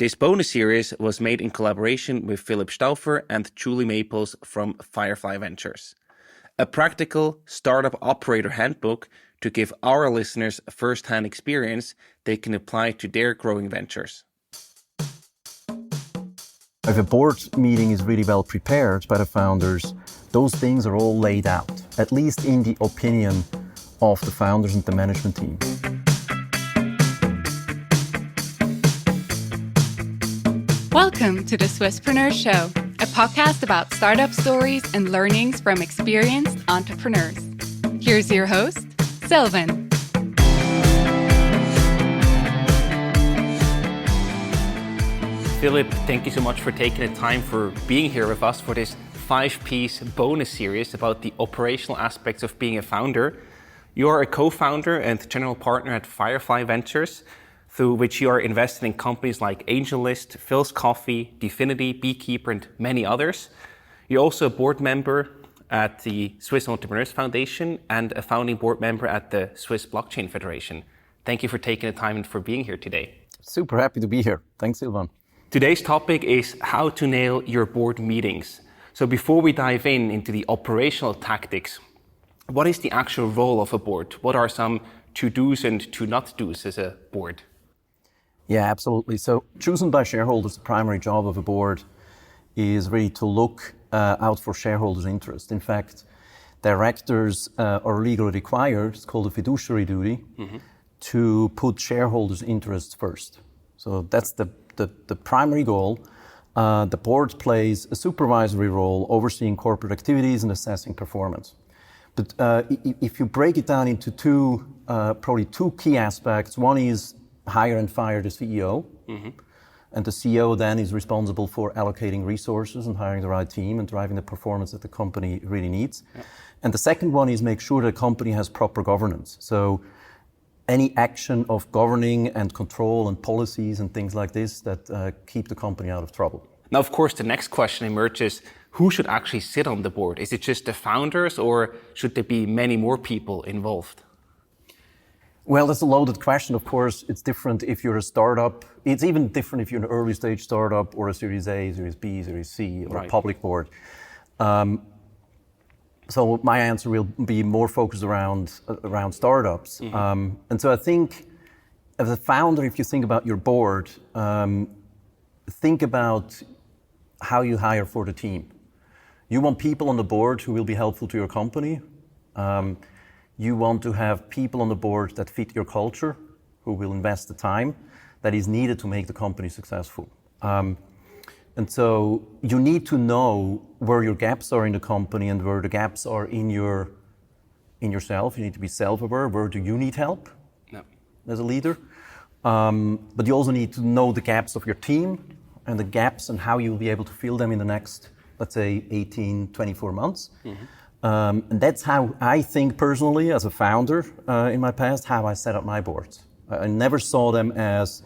This bonus series was made in collaboration with Philipp Stauffer and Julie Maples from Firefly Ventures, a practical startup operator handbook to give our listeners a first-hand experience they can apply to their growing ventures. If a board meeting is really well prepared by the founders, those things are all laid out, at least in the opinion of the founders and the management team. Welcome to the Swisspreneur Show, a podcast about startup stories and learnings from experienced entrepreneurs. Here's your host, Sylvan. Philip, thank you so much for taking the time for being here with us for this 5-piece bonus series about the operational aspects of being a founder. You are a co-founder and general partner at Firefly Ventures, through which you are invested in companies like AngelList, Phil's Coffee, Definity, Beekeeper, and many others. You're also a board member at the Swiss Entrepreneurs Foundation and a founding board member at the Swiss Blockchain Federation. Thank you for taking the time and for being here today. Super happy to be here. Thanks, Sylvan. Today's topic is how to nail your board meetings. So before we dive into the operational tactics, what is the actual role of a board? What are some to-dos and to-not-dos as a board? Yeah, absolutely. So chosen by shareholders, the primary job of a board is really to look out for shareholders' interest. In fact, directors are legally required, it's called a fiduciary duty, to put shareholders' interests first. So that's the primary goal. The board plays a supervisory role overseeing corporate activities and assessing performance. But if you break it down into probably two key aspects, one is hire and fire the CEO. And the CEO then is responsible for allocating resources and hiring the right team and driving the performance that the company really needs. Yeah. And the second one is make sure the company has proper governance. So any action of governing and control and policies and things like this that keep the company out of trouble. Now, of course, the next question emerges, who should actually sit on the board? Is it just the founders or should there be many more people involved? Well, that's a loaded question. Of course, it's different if you're a startup. It's even different if you're an early stage startup or a Series A, Series B, Series C, or a public board. So my answer will be more focused around startups. And so I think as a founder, if you think about your board, think about how you hire for the team. You want people on the board who will be helpful to your company. You want to have people on the board that fit your culture, who will invest the time that is needed to make the company successful. And so you need to know where your gaps are in the company and where the gaps are in yourself. You need to be self-aware. Where do you need help as a leader? But you also need to know the gaps of your team and the gaps and how you'll be able to fill them in the next, let's say, 18, 24 months. And that's how I think personally, as a founder in my past, how I set up my boards. I never saw them as,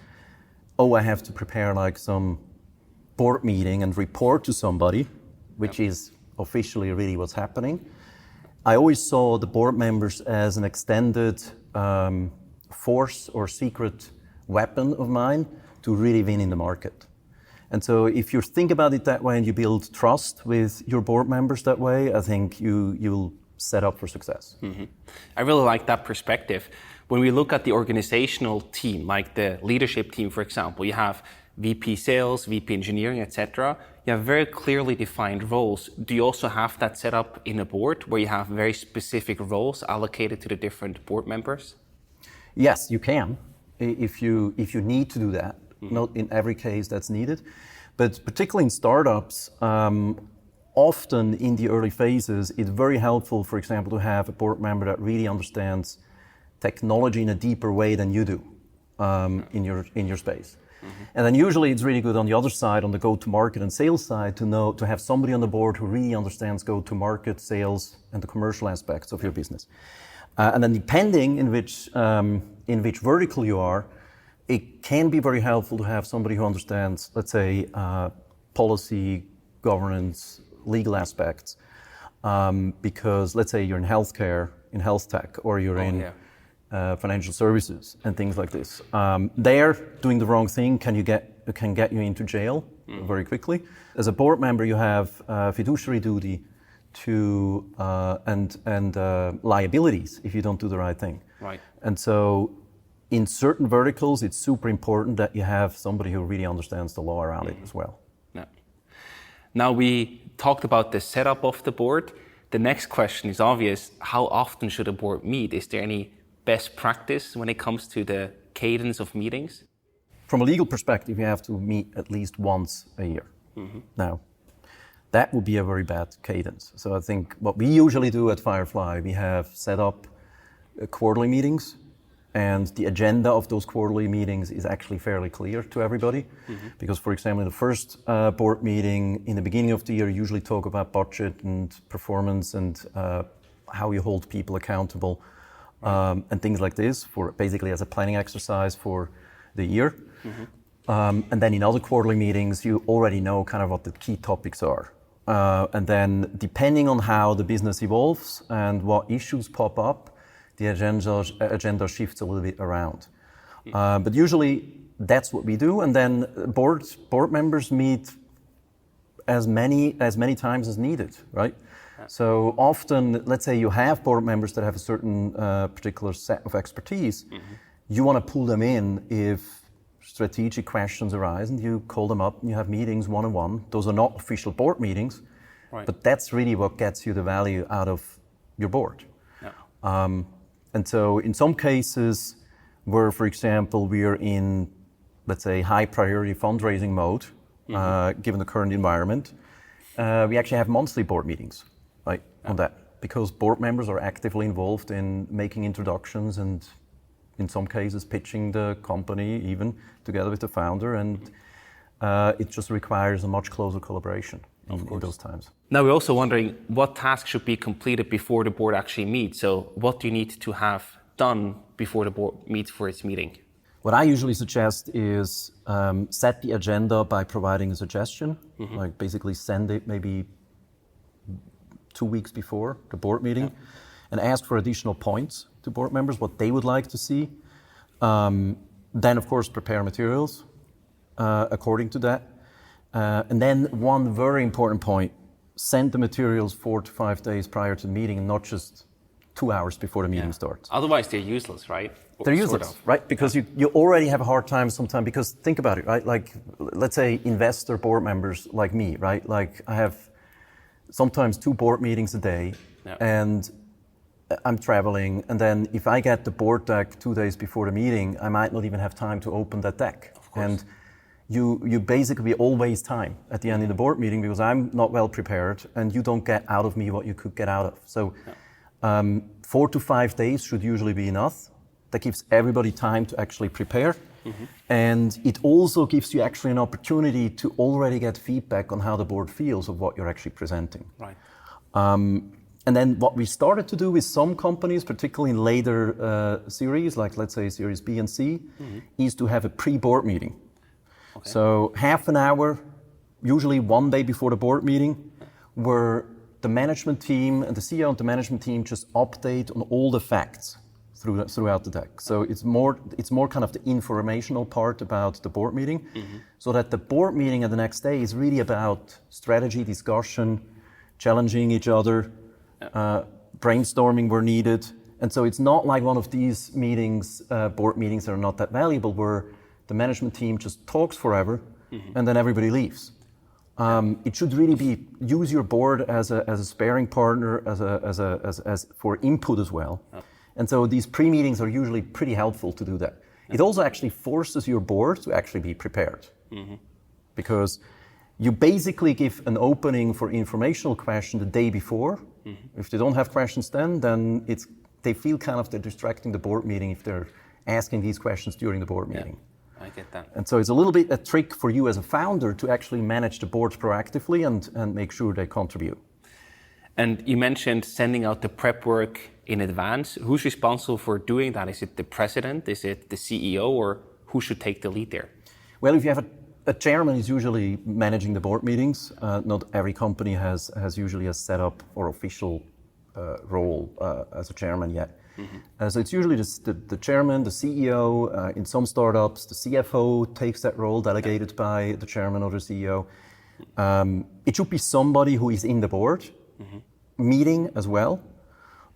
I have to prepare like some board meeting and report to somebody, which is officially really what's happening. I always saw the board members as an extended force or secret weapon of mine to really win in the market. And so if you think about it that way and you build trust with your board members that way, I think you'll set up for success. I really like that perspective. When we look at the organizational team, like the leadership team, for example, you have VP sales, VP engineering, etc. You have very clearly defined roles. Do you also have that set up in a board where you have very specific roles allocated to the different board members? Yes, you can, if you need to do that. Not in every case that's needed, but particularly in startups, often in the early phases, it's very helpful, for example, to have a board member that really understands technology in a deeper way than you do in your space. And then usually it's really good on the other side, on the go-to-market and sales side, to have somebody on the board who really understands go-to-market, sales, and the commercial aspects of your business. And then depending in which vertical you are, it can be very helpful to have somebody who understands, let's say, policy, governance, legal aspects. Because let's say you're in healthcare, in health tech, or you're in financial services and things like this. They're doing the wrong thing can get you into jail very quickly. As a board member, you have fiduciary duty to and liabilities if you don't do the right thing. Right. And so in certain verticals, it's super important that you have somebody who really understands the law around it as well. Yeah. Now we talked about the setup of the board. The next question is obvious. How often should a board meet? Is there any best practice when it comes to the cadence of meetings? From a legal perspective, you have to meet at least once a year. Now, that would be a very bad cadence. So I think what we usually do at Firefly, we have set up quarterly meetings, and the agenda of those quarterly meetings is actually fairly clear to everybody. Because, for example, in the first board meeting, in the beginning of the year, you usually talk about budget and performance and how you hold people accountable and things like this, for basically as a planning exercise for the year. And then in other quarterly meetings, you already know kind of what the key topics are. And then depending on how the business evolves and what issues pop up, the agenda shifts a little bit around. But usually that's what we do. And then board members meet as many times as needed, right? Yeah. So often, let's say you have board members that have a certain particular set of expertise. You want to pull them in if strategic questions arise, and you call them up and you have meetings one-on-one. Those are not official board meetings, right, but that's really what gets you the value out of your board. Yeah. And so in some cases where, for example, we are in, let's say, high priority fundraising mode, given the current environment, we actually have monthly board meetings, right, on that, because board members are actively involved in making introductions and in some cases pitching the company even together with the founder, and it just requires a much closer collaboration in those times. Now we're also wondering what tasks should be completed before the board actually meets. So what do you need to have done before the board meets for its meeting? What I usually suggest is set the agenda by providing a suggestion, like basically send it maybe 2 weeks before the board meeting, and ask for additional points to board members, what they would like to see. Then, of course, prepare materials according to that. And then one very important point, send the materials 4 to 5 days prior to the meeting, and not just 2 hours before the meeting starts. Otherwise, they're useless, right? They're useless, right? Because you already have a hard time sometimes, because think about it, right? Like, let's say investor board members like me, right? Like, I have sometimes 2 board meetings a day, and I'm traveling, and then if I get the board deck 2 days before the meeting, I might not even have time to open that deck. And you basically always time at the end of the board meeting, because I'm not well prepared and you don't get out of me what you could get out of. So 4 to 5 days should usually be enough. That gives everybody time to actually prepare. And it also gives you actually an opportunity to already get feedback on how the board feels of what you're actually presenting. Right. And then what we started to do with some companies, particularly in later series, like let's say Series B and C, is to have a pre-board meeting. Okay. So half an hour, usually one day before the board meeting, where the management team and the CEO and the management team just update on all the facts throughout the deck. So it's more kind of the informational part about the board meeting, so that the board meeting at the next day is really about strategy discussion, challenging each other, brainstorming where needed. And so it's not like one of these meetings, board meetings that are not that valuable, where the management team just talks forever and then everybody leaves. It should really be, use your board as a sparring partner, as for input as well. And so these pre-meetings are usually pretty helpful to do that. It also actually forces your board to actually be prepared, because you basically give an opening for informational question the day before. If they don't have questions then they feel kind of they're distracting the board meeting if they're asking these questions during the board meeting. I get that. And so it's a little bit a trick for you as a founder to actually manage the board proactively and make sure they contribute. And you mentioned sending out the prep work in advance. Who's responsible for doing that? Is it the president? Is it the CEO? Or who should take the lead there? Well, if you have a chairman is usually managing the board meetings. Not every company has usually a setup or official role as a chairman yet. So it's usually the chairman, the CEO. In some startups, the CFO takes that role, delegated by the chairman or the CEO. It should be somebody who is in the board meeting as well.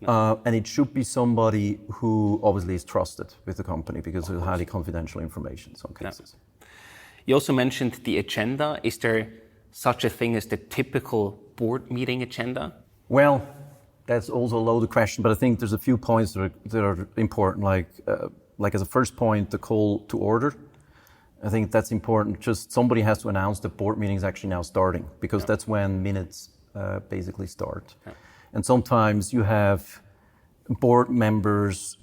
And it should be somebody who obviously is trusted with the company because it's highly confidential information in some cases. You also mentioned the agenda. Is there such a thing as the typical board meeting agenda? Well, that's also a loaded question, but I think there's a few points that are important, like as a first point, the call to order. I think that's important. Just somebody has to announce the board meeting is actually now starting, because that's when minutes basically start. And sometimes you have board members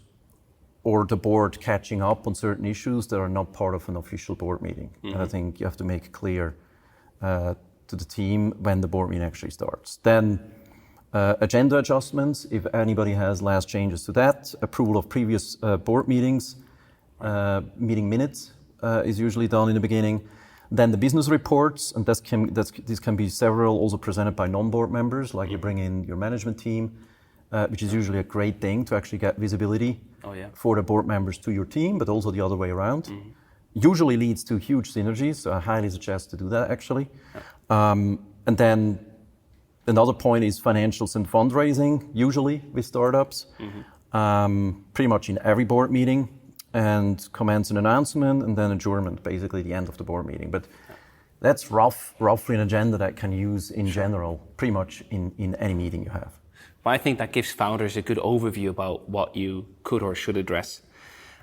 or the board catching up on certain issues that are not part of an official board meeting. And I think you have to make it clear to the team when the board meeting actually starts. Then agenda adjustments, if anybody has last changes to that, approval of previous board meetings, meeting minutes is usually done in the beginning. Then the business reports, and this can be several, also presented by non-board members, like you bring in your management team, which is usually a great thing to actually get visibility for the board members to your team, but also the other way around. Usually leads to huge synergies, so I highly suggest to do that actually. And then another point is financials and fundraising, usually with startups, pretty much in every board meeting, and commence an announcement and then adjournment, basically the end of the board meeting. But that's roughly an agenda that can use in general, pretty much in any meeting you have. But I think that gives founders a good overview about what you could or should address.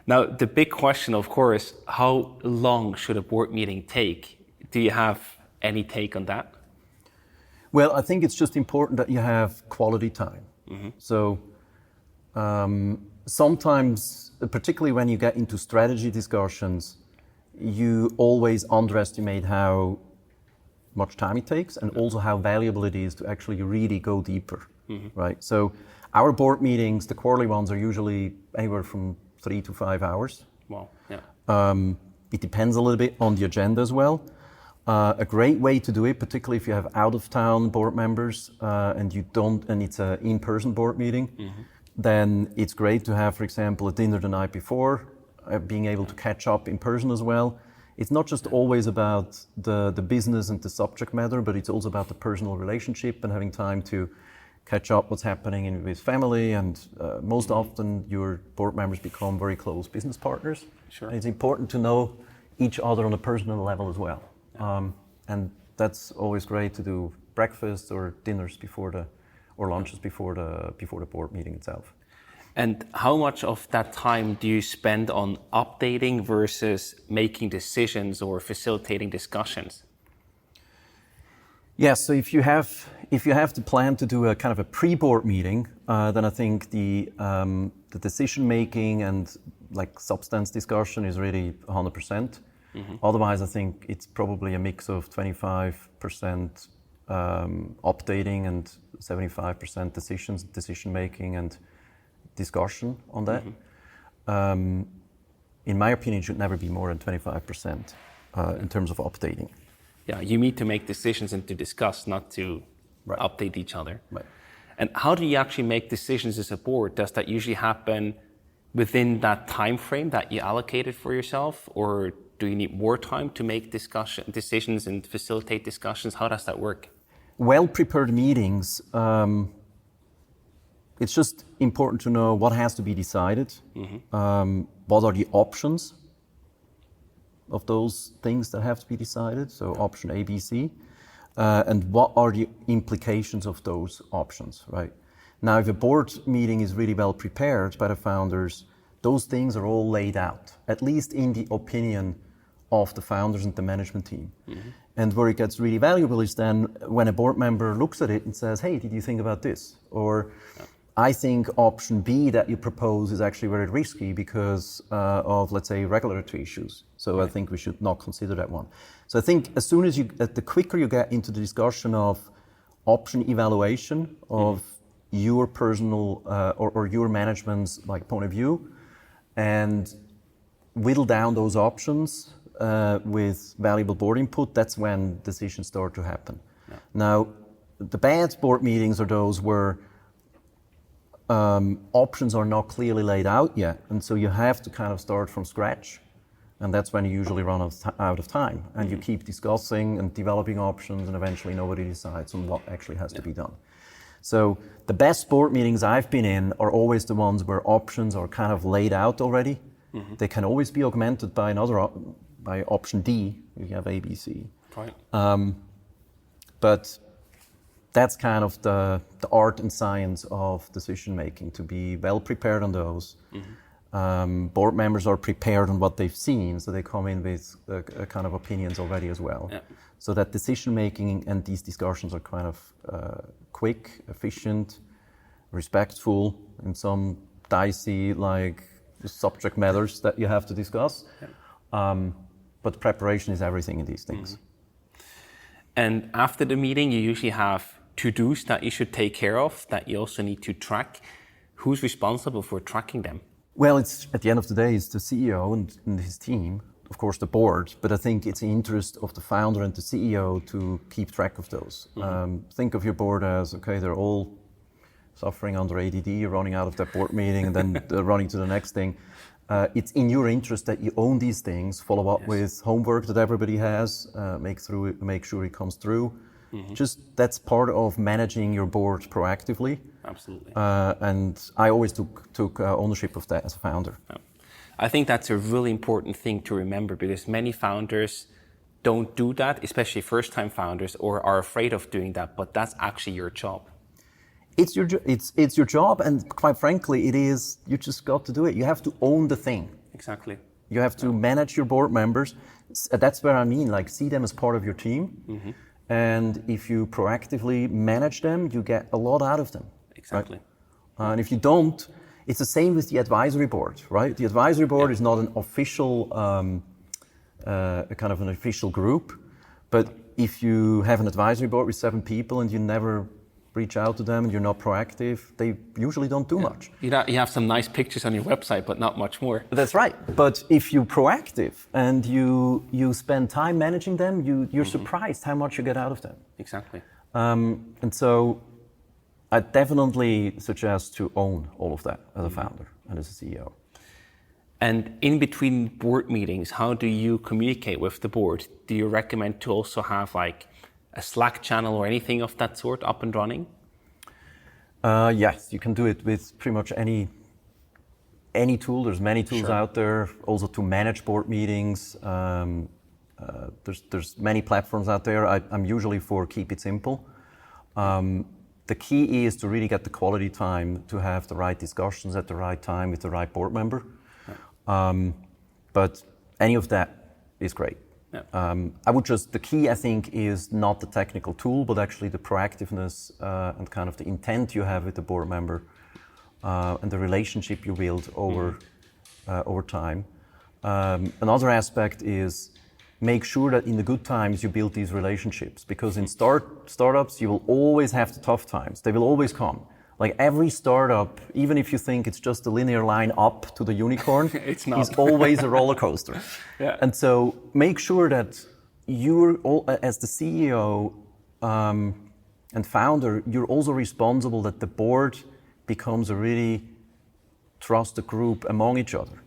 Now, the big question, of course, how long should a board meeting take? Do you have any take on that? Well, I think it's just important that you have quality time. So sometimes, particularly when you get into strategy discussions, you always underestimate how much time it takes and also how valuable it is to actually really go deeper, right? So our board meetings, the quarterly ones, are usually anywhere from 3 to 5 hours. Wow, yeah. It depends a little bit on the agenda as well. A great way to do it, particularly if you have out-of-town board members and it's an in-person board meeting, then it's great to have, for example, a dinner the night before, being able to catch up in person as well. It's not just always about the business and the subject matter, but it's also about the personal relationship and having time to catch up what's happening with family. And most often your board members become very close business partners. Sure. And it's important to know each other on a personal level as well. And that's always great to do breakfasts or dinners or lunches before the board meeting itself. And how much of that time do you spend on updating versus making decisions or facilitating discussions? Yes, so if you have the plan to do a kind of a pre-board meeting, then I think the decision making and like substance discussion is really 100%. Otherwise, I think it's probably a mix of 25% updating and 75% decision making and discussion on that. In my opinion, it should never be more than 25% in terms of updating. Yeah, you need to make decisions and to discuss, not to update each other. Right. And how do you actually make decisions as a board? Does that usually happen within that time frame that you allocated for yourself, or do you need more time to make decisions and facilitate discussions? How does that work? Well-prepared meetings, it's just important to know what has to be decided, what are the options of those things that have to be decided, so option A, B, C, and what are the implications of those options, right? Now, if a board meeting is really well prepared by the founders, those things are all laid out, at least in the opinion of the founders and the management team. And where it gets really valuable is then when a board member looks at it and says, hey, did you think about this? Or I think option B that you propose is actually very risky because of, let's say, regulatory issues. So I think we should not consider that one. So I think as soon as the quicker you get into the discussion of option evaluation of your personal or your management's point of view, and whittle down those options with valuable board input, that's when decisions start to happen. Now, the bad board meetings are those where options are not clearly laid out yet, and so you have to kind of start from scratch, and that's when you usually run out of time, and you keep discussing and developing options, and eventually nobody decides on what actually has to be done. So the best board meetings I've been in are always the ones where options are kind of laid out already. They can always be augmented by by option D, if you have A, B, C. Right. But that's kind of the art and science of decision making, to be well prepared on those. Board members are prepared on what they've seen, so they come in with a kind of opinions already as well. Yeah. So that decision making and these discussions are kind of quick, efficient, respectful, and some dicey like subject matters that you have to discuss. Yeah. But preparation is everything in these things. And after the meeting, you usually have to-dos that you should take care of, that you also need to track. Who's responsible for tracking them? Well, it's at the end of the day, it's the CEO and his team, of course the board, but I think it's the interest of the founder and the CEO to keep track of those. Think of your board as, okay, they're all suffering under ADD, running out of that board meeting and then running to the next thing. It's in your interest that you own these things, follow up with homework that everybody has, make sure it comes through. Just that's part of managing your board proactively. Absolutely. And I always took ownership of that as a founder. Yeah. I think that's a really important thing to remember, because many founders don't do that, especially first-time founders, or are afraid of doing that, but that's actually your job. It's your job, and quite frankly, it is. You just got to do it. You have to own the thing. Exactly. You have to manage your board members. That's where I mean, like, see them as part of your team. And if you proactively manage them, you get a lot out of them. Exactly. Right? And if you don't, it's the same with the advisory board, right? The advisory board is not an official, kind of an official group, but if you have an advisory board with 7 people and you never reach out to them and you're not proactive, they usually don't do much. You have some nice pictures on your website, but not much more. That's right. But if you're proactive and you spend time managing them, you're surprised how much you get out of them. Exactly. And so I definitely suggest to own all of that as a founder and as a CEO. And in between board meetings, how do you communicate with the board? Do you recommend to also have like a Slack channel or anything of that sort up and running? Yes, you can do it with pretty much any tool. There's many tools out there also to manage board meetings. There's many platforms out there. I'm usually for keep it simple. The key is to really get the quality time to have the right discussions at the right time with the right board member. But any of that is great. The key, I think, is not the technical tool, but actually the proactiveness and kind of the intent you have with the board member and the relationship you build over time. Another aspect is make sure that in the good times you build these relationships, because in startups you will always have the tough times. They will always come. Like every startup, even if you think it's just a linear line up to the unicorn, it's not. It's always a roller coaster. And so make sure that you're, as the CEO and founder, you're also responsible that the board becomes a really trusted group among each other.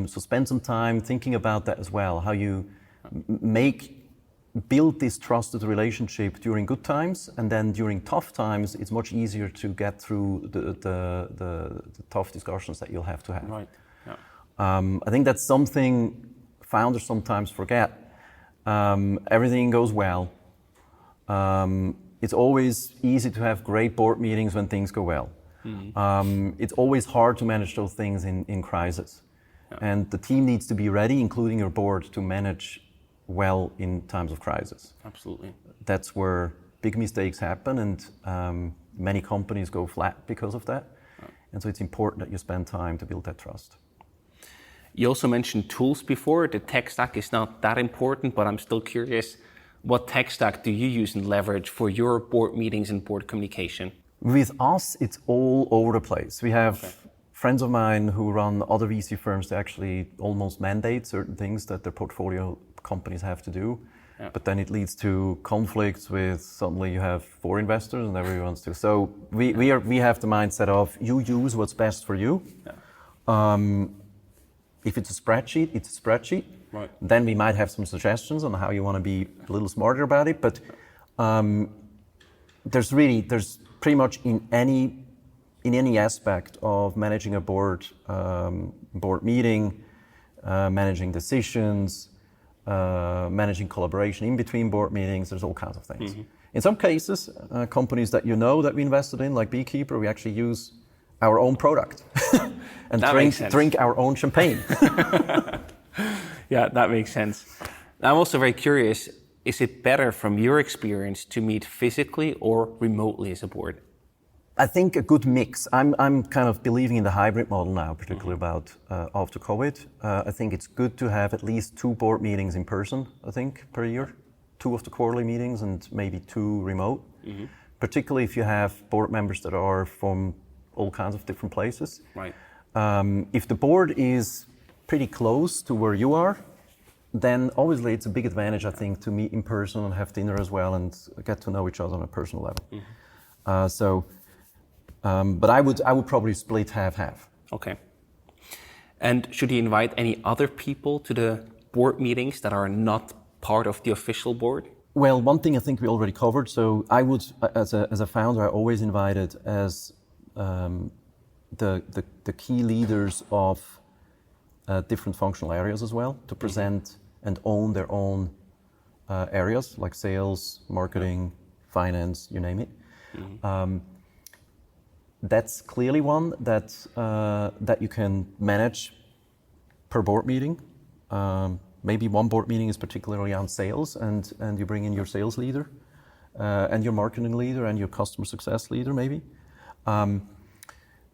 So spend some time thinking about that as well, how you build this trusted relationship during good times, and then during tough times, it's much easier to get through the tough discussions that you'll have to have. Right. Yeah. I think that's something founders sometimes forget. Everything goes well. It's always easy to have great board meetings when things go well. It's always hard to manage those things in crisis. And the team needs to be ready, including your board, to manage well in times of crisis. Absolutely. That's where big mistakes happen, and many companies go flat because of that. And so it's important that you spend time to build that trust. You also mentioned tools before. The tech stack is not that important, but I'm still curious, what tech stack do you use and leverage for your board meetings and board communication? With us, it's all over the place. We have friends of mine who run other VC firms that actually almost mandate certain things that their portfolio companies have to do. Yeah. But then it leads to conflicts with suddenly you have 4 investors and everyone's to. So we have the mindset of you use what's best for you. Yeah. If it's a spreadsheet, it's a spreadsheet. Right. Then we might have some suggestions on how you want to be a little smarter about it. But there's pretty much in any aspect of managing a board meeting, managing decisions, managing collaboration in between board meetings, there's all kinds of things. Mm-hmm. In some cases, companies that that we invested in, like Beekeeper, we actually use our own product and drink our own champagne. Yeah, that makes sense. I'm also very curious, is it better from your experience to meet physically or remotely as a board? I think a good mix. I'm kind of believing in the hybrid model now, particularly about after COVID. I think it's good to have at least 2 board meetings in person, I think, per year. 2 of the quarterly meetings and maybe 2 remote. Mm-hmm. Particularly if you have board members that are from all kinds of different places. Right. If the board is pretty close to where you are, then obviously it's a big advantage, I think, to meet in person and have dinner as well and get to know each other on a personal level. Mm-hmm. But I would probably split half-half. Okay. And should you invite any other people to the board meetings that are not part of the official board? Well, one thing I think we already covered. So I would, as a founder, I always invited as the key leaders of different functional areas as well to present and own their own areas like sales, marketing, finance, you name it. Mm-hmm. That's clearly one that you can manage per board meeting. Maybe one board meeting is particularly on sales, and you bring in your sales leader, and your marketing leader, and your customer success leader, maybe.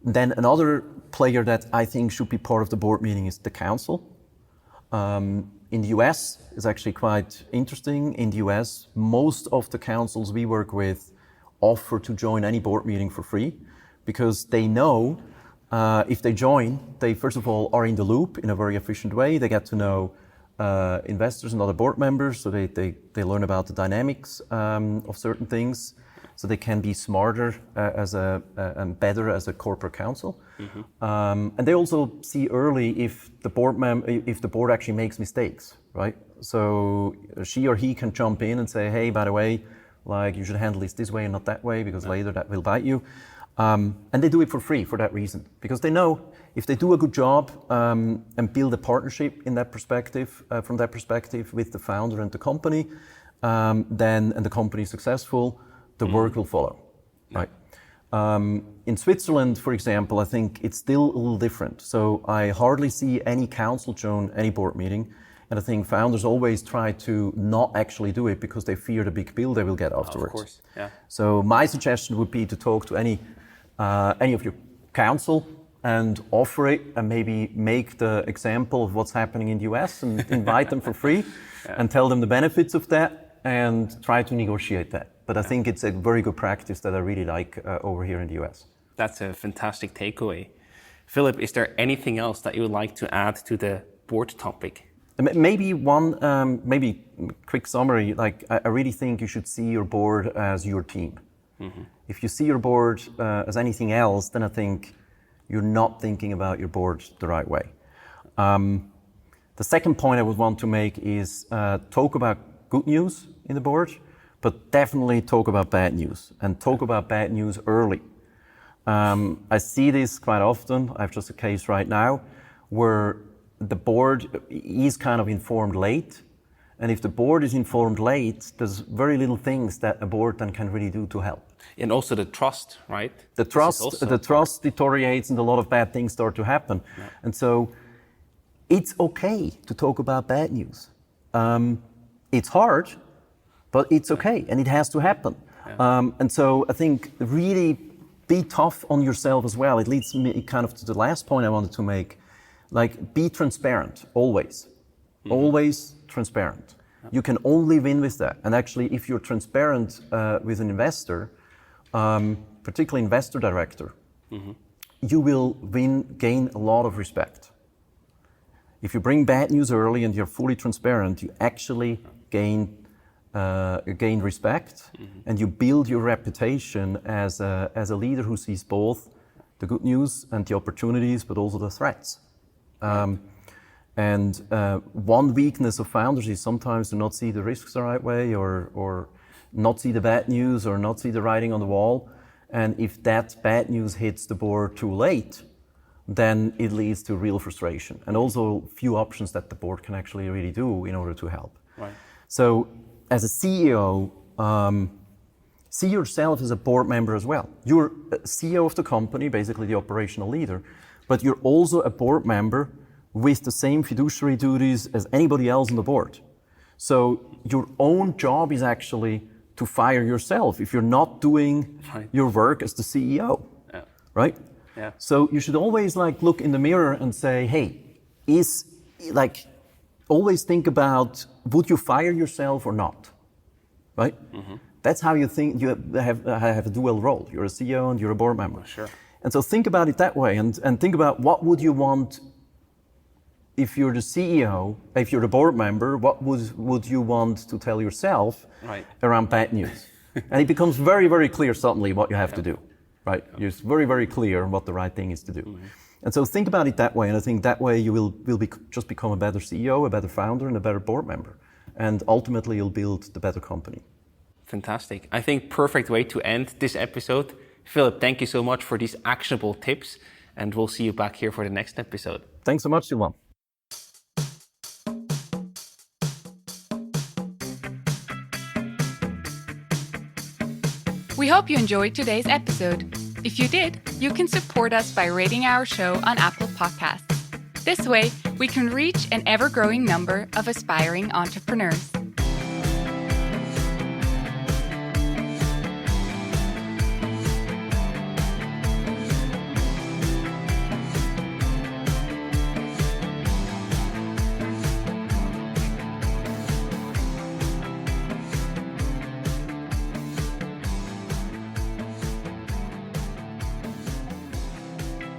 Then another player that I think should be part of the board meeting is the council. In the US, it's actually quite interesting. In the US, most of the councils we work with offer to join any board meeting for free, because they know if they join, they first of all are in the loop in a very efficient way. They get to know investors and other board members, so they learn about the dynamics of certain things, so they can be smarter and better as a corporate counsel. Mm-hmm. And they also see early if the board actually makes mistakes, right? So she or he can jump in and say, hey, by the way, like you should handle this way and not that way, because later that will bite you. And they do it for free for that reason, because they know if they do a good job and build a partnership in that perspective, from that perspective with the founder and the company, and the company is successful, the work will follow, right? In Switzerland, for example, I think it's still a little different. So I hardly see any council join any board meeting, and I think founders always try to not actually do it because they fear the big bill they will get afterwards. Of course, yeah. So my suggestion would be to talk to any of your council and offer it, and maybe make the example of what's happening in the US and invite them for free, and tell them the benefits of that and try to negotiate that. But I think it's a very good practice that I really like over here in the US. That's a fantastic takeaway. Philip, is there anything else that you would like to add to the board topic? Maybe quick summary, like I really think you should see your board as your team. Mm-hmm. If you see your board as anything else, then I think you're not thinking about your board the right way. The second point I would want to make is talk about good news in the board, but definitely talk about bad news, and talk about bad news early. I see this quite often. I have just a case right now where the board is kind of informed late. And if the board is informed late, there's very little things that a board then can really do to help. And also the trust, right? The trust deteriorates and a lot of bad things start to happen. Yeah. And so it's okay to talk about bad news. It's hard, but it's okay, and it has to happen. Yeah. And so I think really be tough on yourself as well. It leads me kind of to the last point I wanted to make. Like, be transparent, always. Mm-hmm. Always transparent. Yeah. You can only win with that. And actually, if you're transparent with an investor, particularly investor director, mm-hmm. you will gain a lot of respect. If you bring bad news early and you're fully transparent, you actually gain respect, and you build your reputation as a leader who sees both the good news and the opportunities, but also the threats. And one weakness of founders is sometimes to not see the risks the right way, or not see the bad news, or not see the writing on the wall. And if that bad news hits the board too late, then it leads to real frustration, and also few options that the board can actually really do in order to help. Right. So as a CEO, see yourself as a board member as well. You're a CEO of the company, basically the operational leader, but you're also a board member with the same fiduciary duties as anybody else on the board. So your own job is actually to fire yourself if you're not doing your work as the CEO, right? Yeah. So you should always look in the mirror and say, hey, always think about, would you fire yourself or not, right? Mm-hmm. That's how you think. You have a dual role. You're a CEO and you're a board member. Sure. And so think about it that way, and think about what would you want if you're the CEO, if you're the board member, what would you want to tell yourself around bad news? And it becomes very, very clear suddenly what you have to do, right? It's very, very clear what the right thing is to do. Mm-hmm. And so think about it that way, and I think that way you will just become a better CEO, a better founder, and a better board member. And ultimately you'll build the better company. Fantastic. I think perfect way to end this episode. Philip, thank you so much for these actionable tips, and we'll see you back here for the next episode. Thanks so much, Sylvain. We hope you enjoyed today's episode. If you did, you can support us by rating our show on Apple Podcasts. This way, we can reach an ever-growing number of aspiring entrepreneurs.